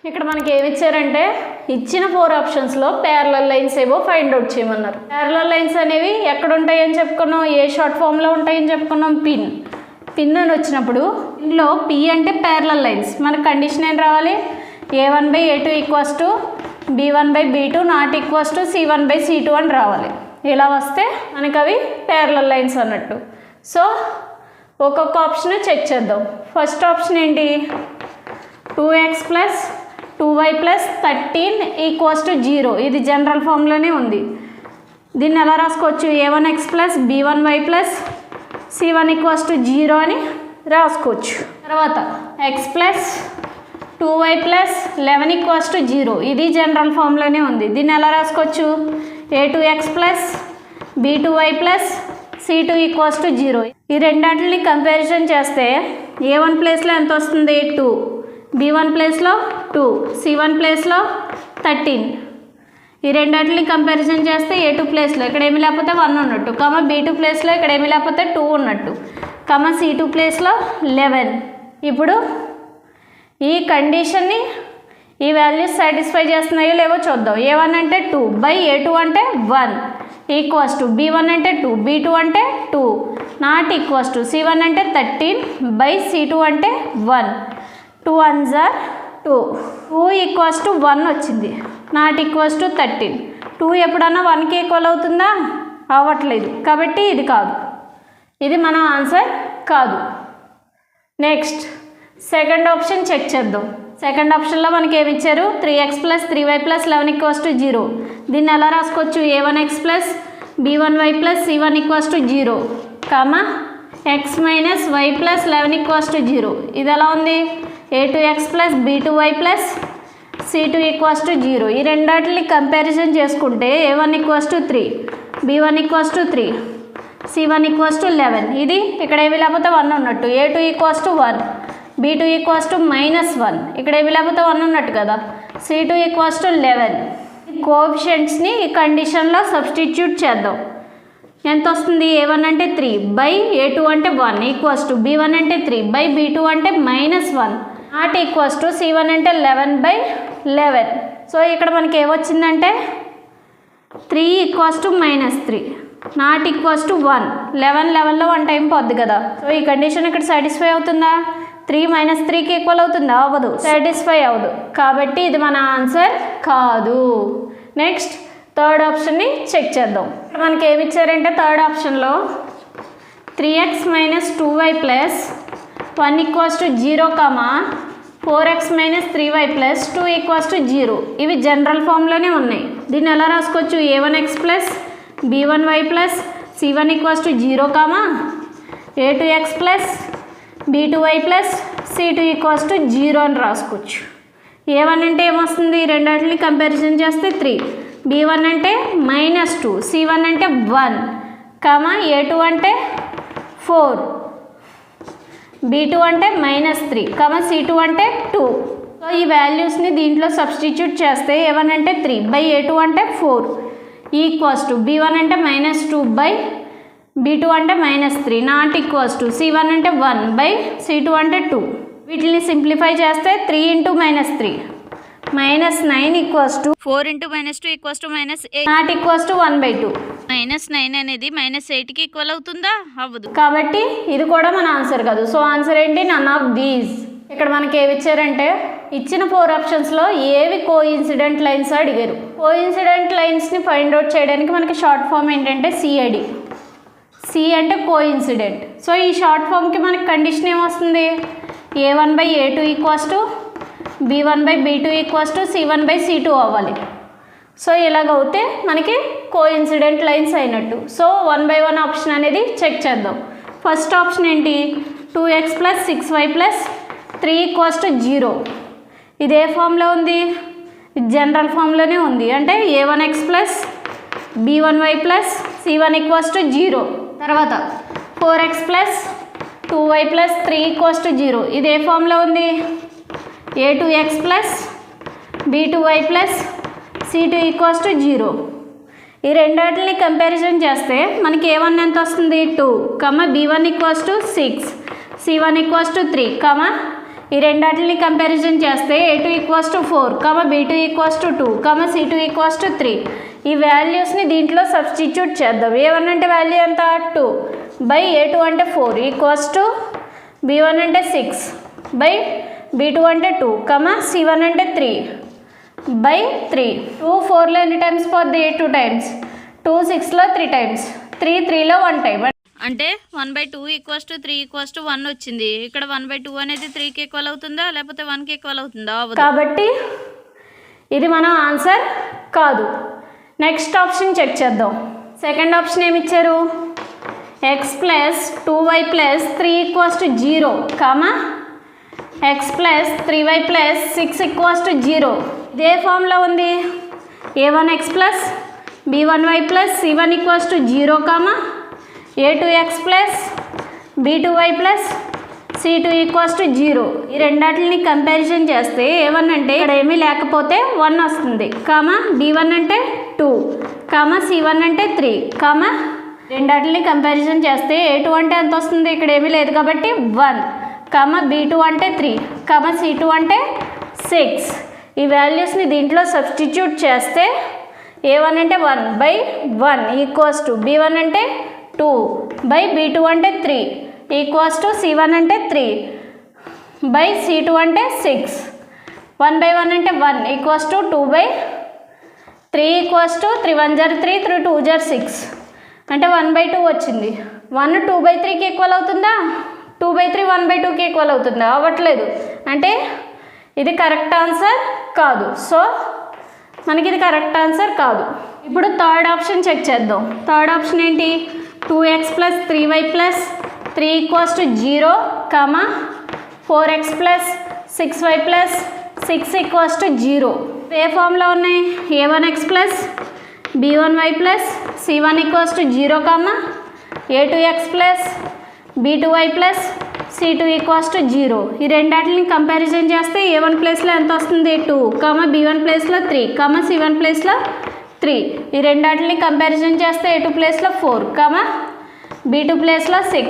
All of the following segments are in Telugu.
ఇక్కడ మనకి ఏమి ఇచ్చారంటే ఇచ్చిన 4 ఆప్షన్స్లో ప్యారలల్ లైన్స్ ఏవో ఫైండ్ అవుట్ చేయమన్నారు. ప్యారలల్ లైన్స్ అనేవి ఎక్కడ ఉంటాయని చెప్పుకున్నాం, ఏ షార్ట్ ఫామ్లో ఉంటాయని చెప్పుకున్నాం, పిన్ అని వచ్చినప్పుడు ఇందులో పి అంటే ప్యారలల్ లైన్స్. మనకు కండిషన్ ఏం రావాలి, a1/a2 equals to b1/b2 not equals to c1/c2 అని రావాలి. ఇలా వస్తే మనకు అవి ప్యారలల్ లైన్స్ అన్నట్టు. సో ఒక్కొక్క ఆప్షన్ చెక్ చేద్దాం. ఫస్ట్ ఆప్షన్ ఏంటి, 2x + 2y + 13 = 0. ఇది జనరల్ ఫామ్లోనే ఉంది. దీన్ని ఎలా రాసుకోవచ్చు, a1x + b1y + c1 = 0 అని రాసుకోవచ్చు. తర్వాత x + 2y + 11 = 0. ఇది జనరల్ ఫామ్లోనే ఉంది. దీన్ని ఎలా రాసుకోవచ్చు, a2x + b2y + c2 = 0. ఈ రెండింటిని కంపారిజన్ చేస్తే a1 ప్లేస్లో ఎంత వస్తుంది, 2, b1 ప్లేస్లో 2, c1 ప్లేస్లో 13. ఈ రెండింటిని కంపారిజన్ చేస్తే a2 ప్లేస్లో ఇక్కడ ఏమి లేకపోతే 1 ఉన్నట్టు, b2 ప్లేస్లో ఇక్కడ ఏమి లేకపోతే 2 ఉన్నట్టు, c2 ప్లేస్లో 11. ఇప్పుడు ఈ కండిషన్ని ఈ వాల్యూస్ సాటిస్ఫై చేస్తున్నాయో లేవో చూద్దాం. a1 అంటే 2/a2 అంటే 1 ఈక్వల్స్ టు b1 అంటే 2, b2 అంటే 2 నాట్ ఈక్వల్స్ టు c1 అంటే 13/c2 అంటే 1. 2 1s are 2. 2 = 1 వచ్చింది, నాట్ ఈక్వల్స్ టు 13. 2 ఎప్పుడన్నా 1కి ఈక్వల్ అవుతుందా, అవ్వట్లేదు. కాబట్టి ఇది కాదు, ఇది మన ఆన్సర్ కాదు. నెక్స్ట్ సెకండ్ ఆప్షన్ చెక్ చేద్దాం. సెకండ్ ఆప్షన్లో మనకి ఏమి ఇచ్చారు, 3x + 3y + 11 = 0. దీన్ని ఎలా రాసుకోవచ్చు, a1x + b1y + c1 = 0, x - y + 11 = 0. ఇది ఎలా ఉంది, a2x + b2y + c2 = 0. ఈ రెండింటిని కంపారిజన్ చేసుకుంటే a1 = 3, b1 = 3, c1 = 11. ఇది ఇక్కడ ఏమి లేకపోతే 1 ఉన్నట్టు, a2 = 1, b2 = -1, ఇక్కడ ఏమి లేకపోతే 1 ఉన్నట్టు కదా, c2 = 11. కోఎఫిషియంట్స్ని ఈ కండిషన్లో సబ్స్టిట్యూట్ చేద్దాం. ఎంత వస్తుంది, a1 అంటే 3/a2 అంటే 1 ఈక్వల్స్ టు b1 అంటే 3/b2 అంటే -1 నాట్ ఈక్వల్స్ టు c1 అంటే 11/11. సో ఇక్కడ మనకి ఏమొచ్చిందంటే 3 = -3 నాట్ ఈక్వల్స్ టు 1. 11లో 1 టైం పోద్ది కదా. సో ఈ కండిషన్ ఇక్కడ సాటిస్ఫై అవుతుందా, 3 - 3కి ఈక్వల్ అవుతుందా, అవ్వదు, సాటిస్ఫై అవ్వదు. కాబట్టి ఇది మన ఆన్సర్ కాదు. నెక్స్ట్ థర్డ్ ఆప్షన్ని చెక్ చేద్దాం. మనకి ఏమి ఇచ్చారంటే థర్డ్ ఆప్షన్లో 3x - 2y + 1 = 0, 4x - 3y + 2 = 0. ఇవి జనరల్ ఫామ్లోనే ఉన్నాయి. దీన్ని ఎలా రాసుకోవచ్చు, a1x + b1y + c1 = 0, a2x + b2y + c2 = 0 అని రాసుకోవచ్చు. a1 అంటే ఏమొస్తుంది, రెండింటిని కంపారిజన్ చేస్తే 3, b1 అంటే -2, c1 అంటే 1, a2 అంటే 4, b2 అంటే -3, c2 అంటే 2. సో ఈ వాల్యూస్ని దీంట్లో సబ్స్టిట్యూట్ చేస్తే a1 అంటే 3/a2 అంటే 4 ఈక్వల్స్ టు b1 అంటే -2/b2 అంటే -3 నాట్ ఈక్వల్స్ టు c1 అంటే 1/c2 అంటే 2. వీటిని సింప్లిఫై చేస్తే 3 × -3 -9 equals to 4 × -2 = -8 not equals to 1/2. -9 అనేది -8కి ఈక్వల్ అవుతుందా, అవ్వదు. కాబట్టి ఇది కూడా మన ఆన్సర్ కాదు. సో ఆన్సర్ ఏంటి, నన్ ఆఫ్ దీస్. ఇక్కడ మనకి ఏమి ఇచ్చారంటే ఇచ్చిన 4 ఆప్షన్స్లో ఏవి కోఇన్సిడెంట్ లైన్స్ అడిగారు. కోఇన్సిడెంట్ లైన్స్ని ఫైండ్ అవుట్ చేయడానికి మనకి షార్ట్ ఫామ్ ఏంటంటే CID. C అంటే కోఇన్సిడెంట్. సో ఈ షార్ట్ ఫామ్కి మనకి కండిషన్ ఏమొస్తుంది, a1/a2 = b1/b2 = c1/c2 అవ్వాలి. సో ఇలాగవుతే మనకి కోఇన్సిడెంట్ లైన్స్ అయినట్టు. సో 1 by 1 ఆప్షన్ అనేది చెక్ చేద్దాం. ఫస్ట్ ఆప్షన్ ఏంటి, 2x + 6y + 3 = 0. ఇది ఏ ఫామ్లో ఉంది, జనరల్ ఫామ్లోనే ఉంది. అంటే a1x + b1y + c1 = 0. తర్వాత 4x + 2y + 3 = 0. ఇది ఏ ఫామ్లో ఉంది, a2x + b2y + c2 = 0. ఈ రెండింటిని కంపారిజన్ చేస్తే మనకి a1 ఎంత వస్తుంది, 2, b1 = 6, c1 = 3, ఈ రెండాటిని కంపారిజన్ చేస్తే A2 equals to 4, B2 equals to 2, C2 equals to 3. ఈ వాల్యూస్ని దీంట్లో సబ్స్టిట్యూట్ చేద్దాం. A1 అంటే వాల్యూ ఎంత 2 బై A2 అంటే 4 ఈక్వల్స్ టు B1 అంటే 6 బై B2 అంటే 2, C1 అంటే 3 బై 3. 2 4లో ఎన్ని టైమ్స్ పోద్ది 2 టైమ్స్, 2 6లో 3 టైమ్స్, 3 3లో 1 టైమ్. అంటే 1/2 ఈక్వల్స్ టు 3 ఈక్వల్స్ టు 1 వచ్చింది. ఇక్కడ 1/2 అనేది 3కి ఈక్వల్ అవుతుందా లేకపోతే 1కి ఈక్వల్ అవుతుందా? కాబట్టి ఇది మన ఆన్సర్ కాదు. నెక్స్ట్ ఆప్షన్ చెక్ చేద్దాం. సెకండ్ ఆప్షన్ ఏమి ఇచ్చారు? x plus 2y plus 3 equals to 0, x plus 3y plus 6 equals to 0. ఇదే ఫామ్లో ఉంది. a1x plus b1y plus c1 equals to 0, a2x plus b2y plus c2 equals to 0. ఈ రెండాటిని కంపారిజన్ చేస్తే a1 అంటే ఇక్కడ ఏమీ లేకపోతే 1 వస్తుంది, b1 అంటే 2, c1 అంటే 3, రెండాటిని కంపారిజన్ చేస్తే a2 అంటే ఎంత వస్తుంది? ఇక్కడ ఏమీ లేదు కాబట్టి 1, b2 అంటే 3, c2 అంటే 6. ఈ వాల్యూస్ని దీంట్లో సబ్స్టిట్యూట్ చేస్తే a1 అంటే 1 బై 1 ఈక్వల్స్ టు b1 అంటే 2 బై b2 అంటే 3 ఈక్వల్స్ టు c1 అంటే 3 బై c2 అంటే 6. 1 బై 1 అంటే 1 equals to 2 by 3 equals to 3 1 జర్ 3, 3 2 జర్ 6 అంటే 1/2 వచ్చింది. 1 2/3కి ఈక్వల్ అవుతుందా? 2/3 1/2కి ఈక్వల్ అవుతుందా? అవ్వట్లేదు. అంటే ఇది కరెక్ట్ ఆన్సర్ కాదు. సో మనకి ఇది కరెక్ట్ ఆన్సర్ కాదు. ఇప్పుడు థర్డ్ ఆప్షన్ చెక్ చేద్దాం. థర్డ్ ఆప్షన్ ఏంటి? 2x plus 3y plus 3 equals to 0, 4x plus 6y plus 6 equals to 0. ఏ ఫామ్లో ఉన్నాయి? a1x plus b1y plus c1 equals to 0, a2x plus b2y plus c2 equals to 0. ఈ రెండాటిని కంపారిజన్ చేస్తే a1 ప్లేస్లో ఎంత వస్తుంది? 2, b1 ప్లేస్లో 3, c1 ప్లేస్లో 3. ఈ రెండాటిని కంపారిజన్ చేస్తే a2 ప్లేస్లో 4, b2 ప్లేస్లో 6,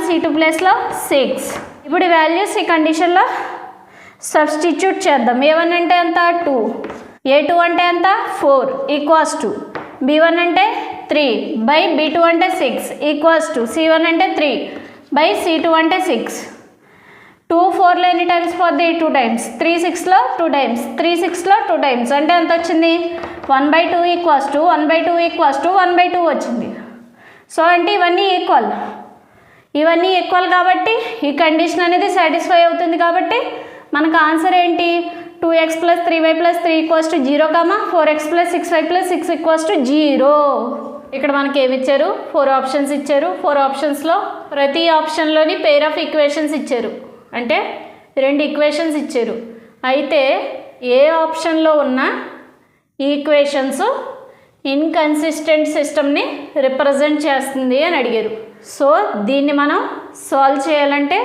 c2 ప్లేస్లో 6. ఇప్పుడు ఈ వాల్యూస్ ఈ కండిషన్లో సబ్స్టిట్యూట్ చేద్దాం. a1 అంటే ఎంత? 2, a2 అంటే ఎంత? 4 ఈక్వల్స్ టు b1 అంటే 3 బై b2 అంటే 6 ఈక్వల్స్ టు c1 అంటే 3 బై c2 అంటే 6. 2 4లో ఎన్ని టైమ్స్ పోద్ది? 2 టైమ్స్, 3 6లో 2 టైమ్స్, 3 6లో 2 టైమ్స్ అంటే ఎంత వచ్చింది? 1/2 ఈక్వల్స్ టు 1/2 ఈక్వల్స్ టు 1/2 వచ్చింది. సో అంటే ఇవన్నీ ఈక్వల్ కాబట్టి ఈ కండిషన్ అనేది సాటిస్ఫై అవుతుంది. కాబట్టి మనకు ఆన్సర్ ఏంటి? 2x plus 3y plus 3 equals to 0, 4x plus 6y plus 6 equals to 0. ఇక్కడ మనకి ఏమి ఇచ్చారు? 4 ఆప్షన్స్ ఇచ్చారు. 4 ఆప్షన్స్లో ప్రతి ఆప్షన్లోని పెయిర్ ఆఫ్ ఈక్వేషన్స్ ఇచ్చారు, అంటే 2 ఈక్వేషన్స్ ఇచ్చారు. అయితే ఏ ఆప్షన్లో ఉన్న ఈక్వేషన్స్ ఇన్కన్సిస్టెంట్ సిస్టమ్ని రిప్రజెంట్ చేస్తుంది అని అడిగారు. సో దీన్ని మనం సాల్వ్ చేయాలంటే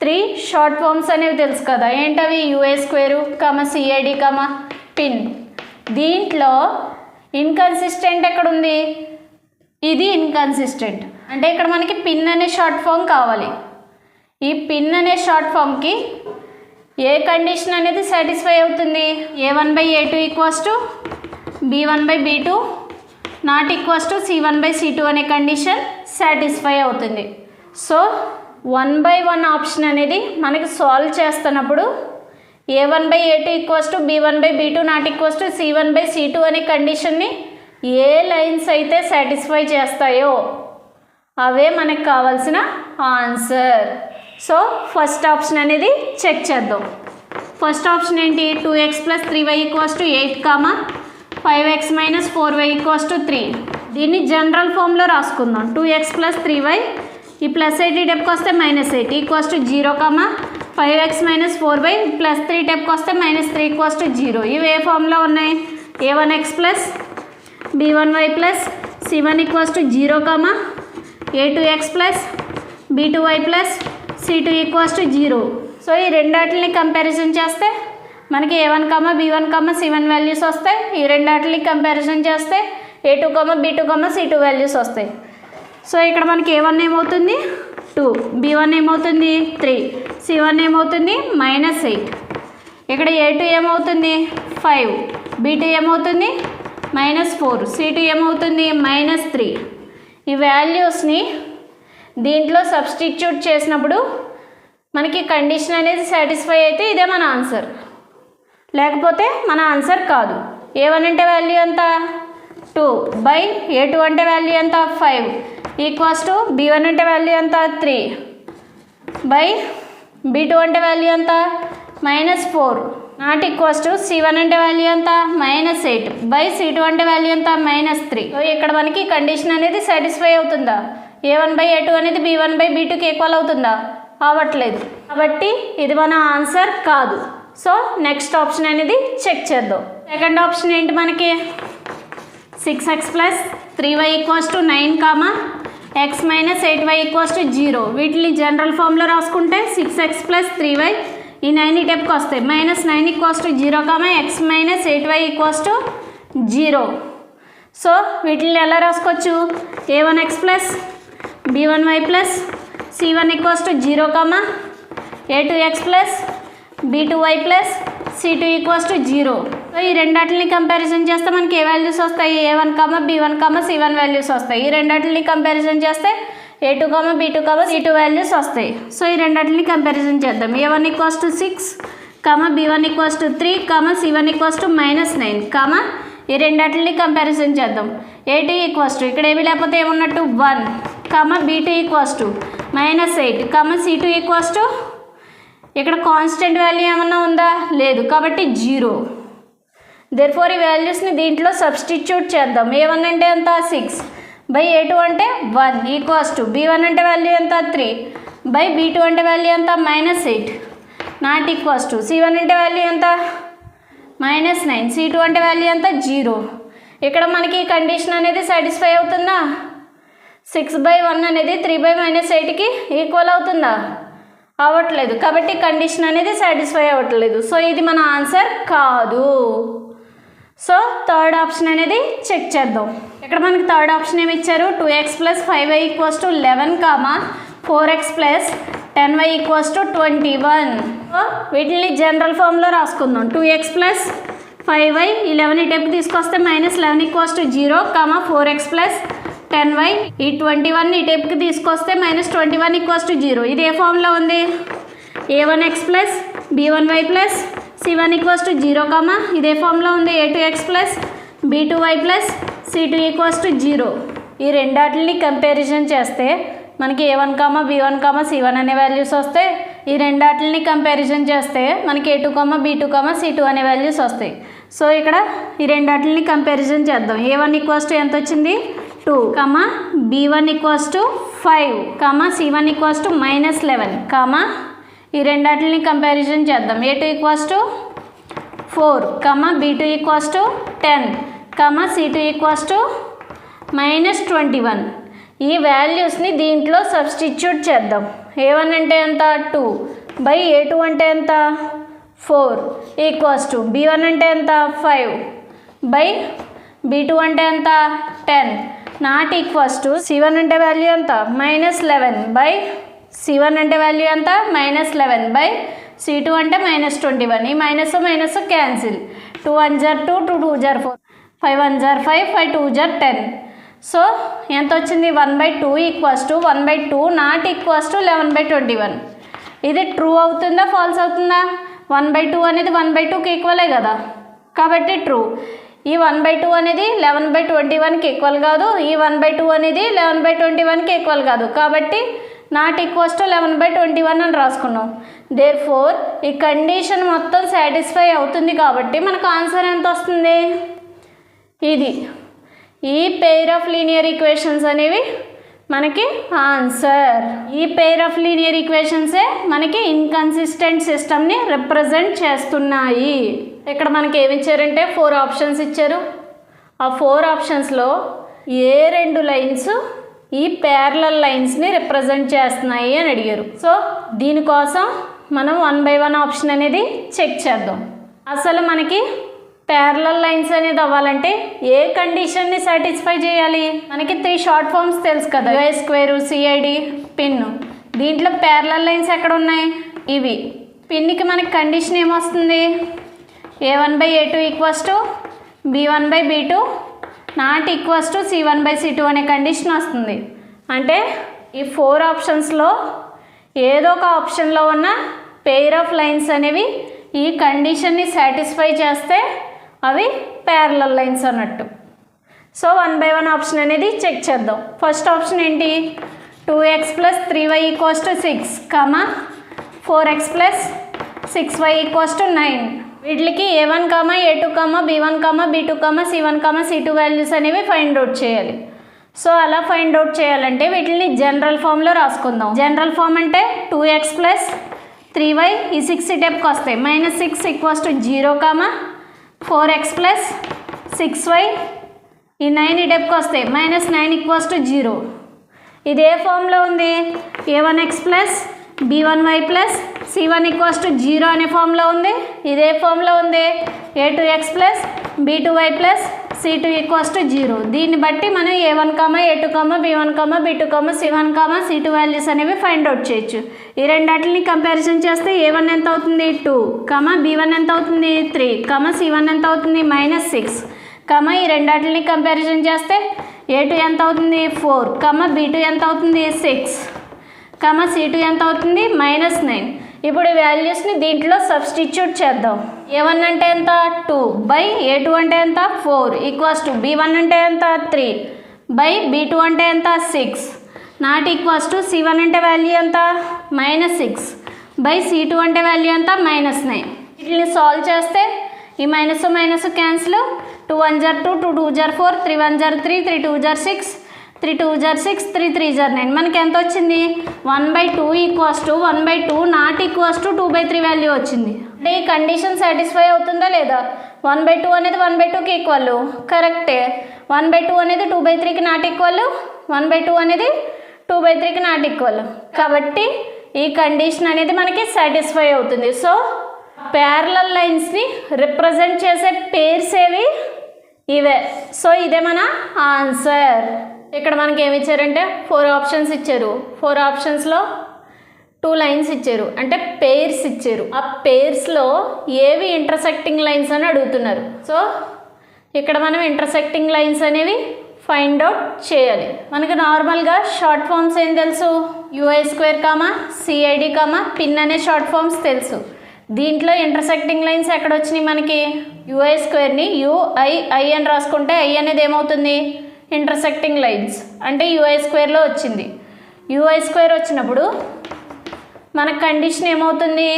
3 షార్ట్ ఫామ్స్ అనేవి తెలుసు కదా. ఏంటవి? UA², CID, pin. దీంట్లో ఇన్కన్సిస్టెంట్ ఎక్కడుంది? ఇది ఇన్కన్సిస్టెంట్. అంటే ఇక్కడ మనకి పిన్ అనే షార్ట్ ఫామ్ కావాలి. ఈ పిన్ అనే షార్ట్ ఫామ్కి ఏ కండిషన్ అనేది సాటిస్ఫై అవుతుంది? a1/a2 equals to b1/b2 not equals to c1/c2 అనే కండిషన్ సాటిస్ఫై అవుతుంది. సో 1/1 ఆప్షన్ అనేది మనకి సాల్వ్ చేస్తున్నప్పుడు a1/a2 equals to b1/b2 not equals to c1/c2 అనే కండిషన్ని ఏ లైన్స్ అయితే సాటిస్ఫై చేస్తాయో అవే మనకు కావాల్సిన ఆన్సర్. సో ఫస్ట్ ఆప్షన్ అనేది చెక్ చేద్దాం. ఫస్ట్ ఆప్షన్ ఏంటి? 2x plus 3y equals to 8, 5x minus 4y equals to 3. దీన్ని జనరల్ ఫామ్లో రాసుకుందాం. 2x ప్లస్ 3y, ఈ ప్లస్ 8 టెప్కి వస్తే -8 equals to 0, 5x minus 4y plus 3 టెప్కి వస్తే -3 ఈక్వల్స్ టు 0. ఇవి ఏ ఫామ్లో ఉన్నాయి? a1x plus b1y plus c1 equals to 0, a2x plus b2y plus c2 equals to 0. So ఈ రెండాటిని కంపారిజన్ చేస్తే మనకి a1, b1, c1 వాల్యూస్ వస్తాయి. ఈ రెండాటిని కంపారిజన్ చేస్తే a2, b2, c2 వాల్యూస్ వస్తాయి. సో ఇక్కడ మనకి a1 ఏమవుతుంది? 2, B1 ఏమవుతుంది 3, C1 ఏమవుతుంది -8. ఇక్కడ A2 ఏమవుతుంది 5, B2 ఏమవుతుంది -4, C2 ఏమవుతుంది -3. ఈ వాల్యూస్ని దీంట్లో సబ్స్టిట్యూట్ చేసినప్పుడు మనకి కండిషన్ అనేది సాటిస్ఫై అయితే ఇదే మన ఆన్సర్, లేకపోతే మన ఆన్సర్ కాదు. A1 అంటే వాల్యూ ఎంత 2 బై A2 అంటే వాల్యూ ఎంత 5 ఈక్వల్స్ టు B1 అంటే వాల్యూ ఎంత 3 బై B2 అంటే వాల్యూ ఎంత -4 నాట్ ఈక్వల్స్ టు C1 అంటే వాల్యూ ఎంత -8 బై C2 అంటే వాల్యూ ఎంత -3. సో ఇక్కడ మనకి కండిషన్ అనేది సాటిస్ఫై అవుతుందా? A1 బై A2 అనేది B1 బై B2కి ఈక్వల్ అవుతుందా? అవ్వట్లేదు, కాబట్టి ఇది మన ఆన్సర్ కాదు. సో నెక్స్ట్ ఆప్షన్ అనేది చెక్ చేద్దాం. సెకండ్ ఆప్షన్ ఏంటి మనకి 6x + 3y = 9, x - 8y = 0. వీటిని జనరల్ ఫామ్లో రాసుకుంటే 6x + 3y ఈ 9 ఇటెప్కి వస్తాయి. -9 = 0, x - 8y = 0. సో వీటిని ఎలా రాసుకోవచ్చు? a1x + b1y + c1 = 0, a2x + b2y + c2 = 0. So ఈ రెండాటిని కంపారిజన్ చేస్తే మనకి ఏ వాల్యూస్ వస్తాయి? a1, b1, c1 వాల్యూస్ వస్తాయి. ఈ రెండాటిని కంపారిజన్ చేస్తే a2, b2, c2 వాల్యూస్ వస్తాయి. సో ఈ రెండాటిని కంపారిజన్ చేద్దాం. a1 = 6, b1 = 3, c1 = -9, ఈ రెండాటిని కంపారిజన్ చేద్దాం. a2 = ఇక్కడ ఏమి లేకపోతే ఏమున్నట్టు 1, b2 = -8, c2 = ఇక్కడ కాన్స్టెంట్ వాల్యూ ఏమన్నా ఉందా? లేదు, కాబట్టి 0. దేర్ఫోర్ ఈ వాల్యూస్ని దీంట్లో సబ్స్టిట్యూట్ చేద్దాం. a1 అంటే ఎంత 6 బై a2 అంటే 1 ఈక్వల్స్ టు b1 అంటే వాల్యూ ఎంత 3 బై b2 అంటే వాల్యూ ఎంత -8 నాట్ ఈక్వల్స్ టు c1 అంటే వాల్యూ ఎంత -9, c2 అంటే వాల్యూ ఎంత 0. ఇక్కడ మనకి ఈ కండిషన్ అనేది సాటిస్ఫై అవుతుందా? 6/1 అనేది 3/-8కి ఈక్వల్ అవుతుందా? అవ్వట్లేదు, కాబట్టి కండిషన్ అనేది సాటిస్ఫై అవ్వట్లేదు. సో ఇది మన ఆన్సర్ కాదు. సో థర్డ్ ఆప్షన్ అనేది చెక్ చేద్దాం. ఇక్కడ మనకి థర్డ్ ఆప్షన్ ఏమి ఇచ్చారు? 2x + 5y = 11, 4x + 10y = 21. So వీటిని జనరల్ ఫామ్లో రాసుకుందాం. 2x + 5y 11 ఇటెప్కి తీసుకొస్తే -11 = 0, 4x + 10y ఈ 21 ఈ టైప్కి తీసుకొస్తే -21 = 0. ఇది ఏ ఫామ్లో ఉంది? a1x + b1y + c1 = 0, ఇదే ఫామ్లో ఉంది a2x + b2y + c2 = 0. ఈ రెండాటిని కంపారిజన్ చేస్తే మనకి a1, b1, c1 అనే వాల్యూస్ వస్తాయి. ఈ రెండాటిని కంపారిజన్ చేస్తే మనకి a2, b2, c2 అనే వాల్యూస్ వస్తాయి. సో ఇక్కడ ఈ రెండాటిని కంపారిజన్ చేద్దాం. a1 = ఎంత వచ్చింది 2, b1 = 5, c1 = -11, ఈ రెండాటిని కంపారిజన్ చేద్దాం. a2 = 4, b2 = 10, c2 = -21. ఈ వాల్యూస్ని దీంట్లో సబ్స్టిట్యూట్ చేద్దాం. a1 అంటే ఎంత 2 బై a2 అంటే ఎంత 4 ఈక్వల్స్ టు b1 అంటే ఎంత 5 బై b2 అంటే ఎంత 10 నాట్ ఈక్వల్స్ టు c1 అంటే వాల్యూ ఎంత -11 బై c1 అంటే వాల్యూ ఎంత -11 బై c2 అంటే -21. ఈ మైనస్ క్యాన్సిల్. 2 1 = 2, 2 2 = 4, 5 1 = 5, 5 2 = 10. సో ఎంత వచ్చింది 1/2 = 1/2 నాట్ ఈక్వల్స్ టు 11/21. ఇది ట్రూ అవుతుందా ఫాల్స్ అవుతుందా? 1/2 అనేది 1/2కి ఈక్వలే కదా, కాబట్టి ట్రూ. ఈ 1/2 అనేది 11/21కి ఈక్వల్ కాదు, ఈ 1/2 అనేది 11/21కి ఈక్వల్ కాదు, కాబట్టి నాట్ ఈక్వల్స్ టు 11/21 అని రాసుకున్నాం. దేర్ఫోర్ ఈ కండిషన్ మొత్తం సాటిస్ఫై అవుతుంది కాబట్టి మనకు ఆన్సర్ ఎంత వస్తుంది? ఇది ఈ పెయిర్ ఆఫ్ లీనియర్ ఈక్వేషన్స్ అనేవి మనకి ఆన్సర్. ఈ పెయిర్ ఆఫ్ లీనియర్ ఈక్వేషన్సే మనకి ఇన్కన్సిస్టెంట్ సిస్టమ్ని రిప్రజెంట్ చేస్తున్నాయి. ఇక్కడ మనకి ఏమి ఇచ్చారంటే 4 ఆప్షన్స్ ఇచ్చారు. ఆ 4 ఆప్షన్స్లో ఏ 2 లైన్స్ ఈ ప్యారలల్ లైన్స్ని రిప్రజెంట్ చేస్తున్నాయి అని అడిగారు. సో దీనికోసం మనం 1 by 1 ఆప్షన్ అనేది చెక్ చేద్దాం. అసలు మనకి ప్యారలల్ లైన్స్ అనేది అవ్వాలంటే ఏ కండిషన్ని సాటిస్ఫై చేయాలి? మనకి 3 షార్ట్ ఫామ్స్ తెలుసు కదా, a² CID పిన్. దీంట్లో ప్యారలల్ లైన్స్ ఎక్కడ ఉన్నాయి? ఇవి. పిన్నికి మనకి కండిషన్ ఏమొస్తుంది? a1/a2 = b1/b2 not equals to c1/c2 అనే కండిషన్ వస్తుంది. అంటే ఈ 4 ఆప్షన్స్లో ఏదో ఒక ఆప్షన్లో ఉన్న పెయిర్ ఆఫ్ లైన్స్ అనేవి ఈ కండిషన్ని సాటిస్ఫై చేస్తే అవి ప్యారలల్ లైన్స్ అన్నట్టు. సో 1 by 1 ఆప్షన్ అనేది చెక్ చేద్దాం. ఫస్ట్ ఆప్షన్ ఏంటి? 2x + 3y = 6, 4x + 6y = 9. వీటికి a1, a2, b1, b2, c1, c2 values అనేవి ఫైండ్ అవుట్ చేయాలి. సో అలా ఫైండ్ అవుట్ చేయాలంటే వీటిని జనరల్ ఫామ్లో రాసుకుందాం. జనరల్ ఫామ్ అంటే 2x + 3y ఈ 6 ఇటెప్కి వస్తాయి, -6 = 0, 4x + 6y ఈ 9 ఇటెప్కి వస్తాయి, -9 = 0. ఇది ఏ ఫామ్లో ఉంది? a1x + b1y + c1 = 0 అనే ఫామ్లో ఉంది. ఇదే ఫామ్లో ఉంది a2x + b2y + c2 = 0. దీన్ని బట్టి మనం a1, a2, b1, b2, c1, c2 values అనేవి ఫైండ్ అవుట్ చేయొచ్చు. ఈ రెండాటిని కంపారిజన్ చేస్తే a1 ఎంత అవుతుంది? 2, b1 ఎంత అవుతుంది? 3, c1 ఎంత అవుతుంది? -6, ఈ రెండాటిని కంపారిజన్ చేస్తే a2 ఎంత అవుతుంది? 4, b2 ఎంత అవుతుంది? 6, c2 ఎంత అవుతుంది? -9. ఇప్పుడు ఈ వాల్యూస్ని దీంట్లో సబ్స్టిట్యూట్ చేద్దాం. a1 అంటే ఎంత? 2 a2 అంటే ఎంత? 4 = b1 అంటే ఎంత? 3 b2 అంటే ఎంత? 6 నాట్ ఈక్వల్స్ టు c1 అంటే వాల్యూ ఎంత? -6 c2 అంటే వాల్యూ ఎంత? -9. వీటిని సాల్వ్ చేస్తే ఈ మైనస్ క్యాన్సిల్, 2 1 = 2, 2 2 = 4, 3 1 = 3, 3 2 = 6, 3 2 = 6, 3 3 = 9. మనకి ఎంత వచ్చింది? 1/2 = 1/2 నాట్ ఈక్వల్స్ టు 2/3 వాల్యూ వచ్చింది. అంటే ఈ కండిషన్ సాటిస్ఫై అవుతుందా లేదా? 1/2 అనేది 1/2కి ఈక్వల్, కరెక్టే. 1/2 అనేది 2/3కి నాట్ ఈక్వల్, 1/2 అనేది 2/3కి నాట్ ఈక్వల్. కాబట్టి ఈ కండిషన్ అనేది మనకి సాటిస్ఫై అవుతుంది. సో ప్యారలల్ లైన్స్ని రిప్రజెంట్ చేసే పేర్స్ ఏవి? ఇవే. సో ఇదే మన ఆన్సర్. ఇక్కడ మనకి ఏమి ఇచ్చారంటే 4 ఆప్షన్స్ ఇచ్చారు. 4 ఆప్షన్స్లో 2 లైన్స్ ఇచ్చారు, అంటే పేర్స్ ఇచ్చారు. ఆ పేర్స్లో ఏవి ఇంటర్సెక్టింగ్ లైన్స్ అని అడుగుతున్నారు. సో ఇక్కడ మనం ఇంటర్సెక్టింగ్ లైన్స్ అనేవి ఫైండ్ అవుట్ చేయాలి. మనకు నార్మల్గా షార్ట్ ఫామ్స్ ఏం తెలుసు? ui², cid, పిన్ అనే షార్ట్ ఫామ్స్ తెలుసు. దీంట్లో ఇంటర్సెక్టింగ్ లైన్స్ ఎక్కడ వచ్చినాయి? మనకి ui²ని ui అని రాసుకుంటే i అనేది ఏమవుతుంది? ఇంటర్సెక్టింగ్ లైన్స్, అంటే ui² వచ్చింది. ui² వచ్చినప్పుడు మన కండిషన్ ఏమవుతుంది?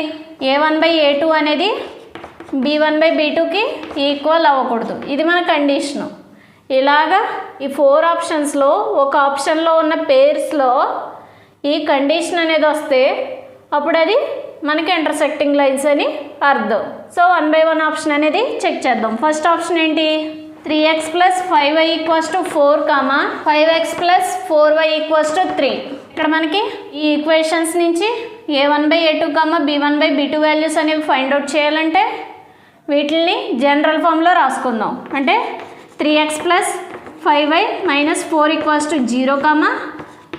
a1/a2 అనేది b1/b2కి ఈక్వల్ అవ్వకూడదు. ఇది మన కండిషను. ఇలాగా ఈ 4 ఆప్షన్స్లో ఒక ఆప్షన్లో ఉన్న పేర్స్లో ఈ కండిషన్ అనేది వస్తే అప్పుడు అది మనకి ఇంటర్సెక్టింగ్ లైన్స్ అని అర్థం. సో 1 by 1 ఆప్షన్ అనేది చెక్ చేద్దాం. ఫస్ట్ ఆప్షన్ ఏంటి? 3x + 5y = 4, 5x + 4y = 3. ఇక్కడ మనకి ఈ ఈక్వేషన్స్ నుంచి a1/a2, b1/b2 వాల్యూస్ అనేవి ఫైండ్ అవుట్ చేయాలంటే వీటిని జనరల్ ఫామ్లో రాసుకుందాం. అంటే 3x + 5y - 4 = 0,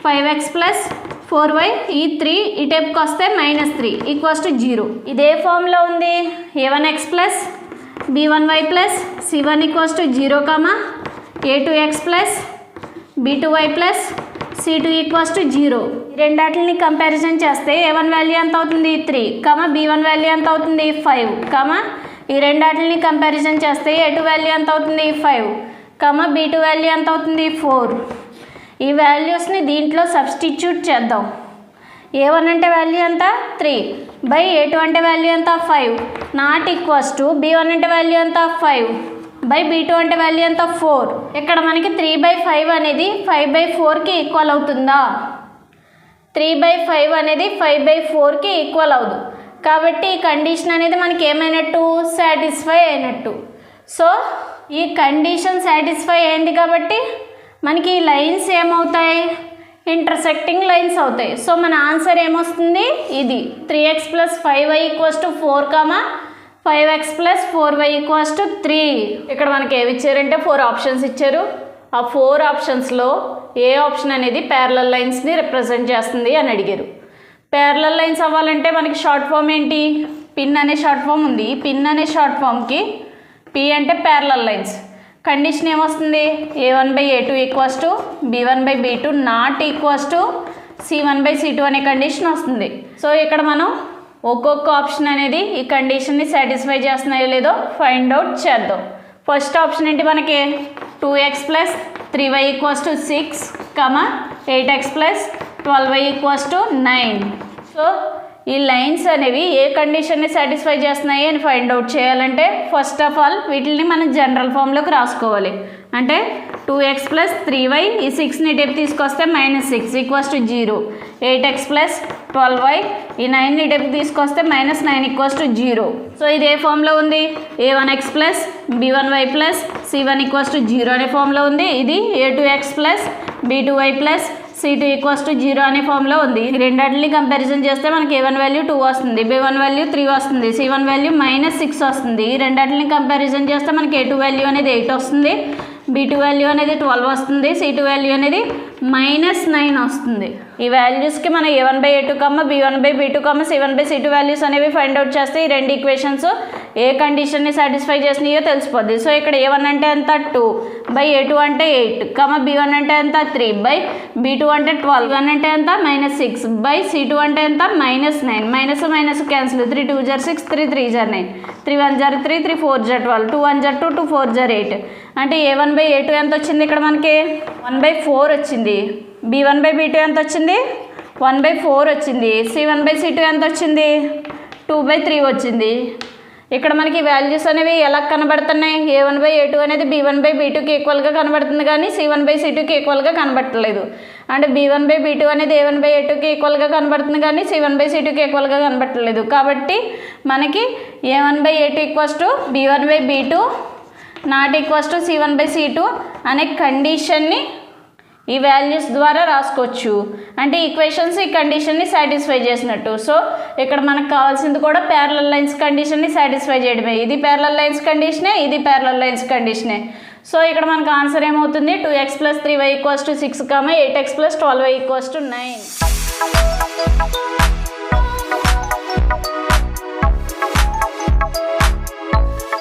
5x + 4y ఈ 3 ఇటెప్కి వస్తే -3 = 0. ఇదే ఫామ్లో ఉంది. a1x + b1y + c1 = 0, a2x + b2y + c2 = 0. రెండాటిని comparison చేస్తే a1 వాల్యూ ఎంత అవుతుంది? 3, b1 వాల్యూ ఎంత అవుతుంది? 5, ఈ రెండాటిని కంపారిజన్ చేస్తే a2 వాల్యూ ఎంత అవుతుంది? 5, b2 వాల్యూ ఎంత అవుతుంది? 4. ఈ వాల్యూస్ని దీంట్లో సబ్స్టిట్యూట్ చేద్దాం. a1 అంటే వాల్యూ ఎంత? 3 a2 అంటే వాల్యూ ఎంత? 5 నాట్ ఈక్వల్స్ టు b1 అంటే వాల్యూ ఎంత? 5 b2 అంటే వాల్యూ ఎంత? 4. ఇక్కడ మనకి 3/5 అనేది 5/4కి ఈక్వల్ అవుతుందా? 3/5 అనేది 5/4కి ఈక్వల్ అవ్వదు. కాబట్టి ఈ కండిషన్ అనేది మనకి ఏమైనట్టు? సాటిస్ఫై అయినట్టు. సో ఈ కండిషన్ సాటిస్ఫై అయింది కాబట్టి మనకి ఈ లైన్స్ ఏమవుతాయి? ఇంటర్సెక్టింగ్ లైన్స్ అవుతాయి. సో మన ఆన్సర్ ఏమొస్తుంది? ఇది 3x + 5y = 4, 5x + 4y = 3. ఇక్కడ మనకి ఏమి ఇచ్చారంటే 4 ఆప్షన్స్ ఇచ్చారు. ఆ 4 ఆప్షన్స్లో ఏ ఆప్షన్ అనేది ప్యారలల్ లైన్స్ని రిప్రజెంట్ చేస్తుంది అని అడిగారు. ప్యారలల్ లైన్స్ అవ్వాలంటే మనకి షార్ట్ ఫామ్ ఏంటి, పిన్ అనే షార్ట్ ఫామ్ ఉంది. పిన్ అనే షార్ట్ ఫామ్కి పి అంటే ప్యారలల్ లైన్స్. కండిషన్ ఏమొస్తుంది, a1/a2 equals to b1/b2 not equals to c1/c2 అనే కండిషన్ వస్తుంది. సో ఇక్కడ మనం ఒక్కొక్క ఆప్షన్ అనేది ఈ కండిషన్ని సాటిస్ఫై చేస్తున్నాయో లేదో ఫైండ్ అవుట్ చేద్దాం. ఫస్ట్ ఆప్షన్ ఏంటి మనకి 2x + 3y = 6, 8x + 12y = 9. So ఈ లైన్స్ అనేవి ఏ కండిషన్ని సాటిస్ఫై చేస్తున్నాయి అని ఫైండ్ అవుట్ చేయాలంటే ఫస్ట్ ఆఫ్ ఆల్ వీటిని మనం జనరల్ ఫామ్లోకి రాసుకోవాలి. అంటే 2x + 3y, ఈ 6ని ఇటు తీసుకొస్తే -6 = 0, 8x + 12y, ఈ 9ని ఇటు తీసుకొస్తే -9 = 0. సో ఇది ఏ ఫామ్లో ఉంది, a1x + b1y + c1 = 0 అనే ఫామ్లో ఉంది. ఇది a2x + b2y + c2 = 0 అనే ఫామ్లో ఉంది. రెండింటిని కంపారిజన్ చేస్తే మనకి a1 వాల్యూ 2 వస్తుంది, b1 వాల్యూ 3 వస్తుంది, c1 వాల్యూ -6 వస్తుంది. ఈ రెండింటిని కంపారిజన్ చేస్తే మనకి a2 వాల్యూ అనేది 8 వస్తుంది, b2 వాల్యూ అనేది 12 వస్తుంది, c2 వాల్యూ అనేది -9 వస్తుంది. ఈ వాల్యూస్కి మనం a1/a2, b1/b2, c1/c2 వాల్యూస్ అనేవి ఫైండ్ అవుట్ చేస్తే ఈ రెండు ఈక్వేషన్స్ ఏ కండిషన్ని సాటిస్ఫై చేసినాయో తెలిసిపోద్ది. సో ఇక్కడ a1 అంటే ఎంత 2, a2 అంటే 8, b1 అంటే ఎంత 3, b2 అంటే 12, 1 అంటే ఎంత -6, c2 అంటే ఎంత -9, మైనస్ క్యాన్సిల్, 3 2 = 6, 3 3 = 9, 3 1 = 3, 3 4 = 12, 2 1 = 2, 2 4 = 8. అంటే a1/a2 ఎంత వచ్చింది, ఇక్కడ మనకి 1/4 వచ్చింది. b1/b2 ఎంత వచ్చింది, 1/4 వచ్చింది. c1/c2 ఎంత వచ్చింది, 2/3 వచ్చింది. ఇక్కడ మనకి వాల్యూస్ అనేవి ఎలా కనబడుతున్నాయి, a1/a2 అనేది b1/b2కి ఈక్వల్గా కనబడుతుంది కానీ c1/c2కి ఈక్వల్గా కనబడట్లేదు. అంటే b1/b2 అనేది a1/a2కి ఈక్వల్గా కనబడుతుంది కానీ c1/c2కి ఈక్వల్గా కనబడట్లేదు. కాబట్టి మనకి a1/a2 = b1/b2 not equals to c1/c2 అనే కండిషన్ని ఈ వాల్యూస్ ద్వారా రాసుకోవచ్చు. అంటే ఈక్వేషన్స్ ఈ కండిషన్ని సాటిస్ఫై చేసినట్టు. సో ఇక్కడ మనకు కావాల్సింది కూడా ప్యారలల్ లైన్స్ కండిషన్ని సాటిస్ఫై చేయడమే. ఇది ప్యారలల్ లైన్స్ కండిషనే, ఇది ప్యారలల్ లైన్స్ కండిషనే. సో ఇక్కడ మనకు ఆన్సర్ ఏమవుతుంది, 2x + 3y = 6, 8x + 12y = 9.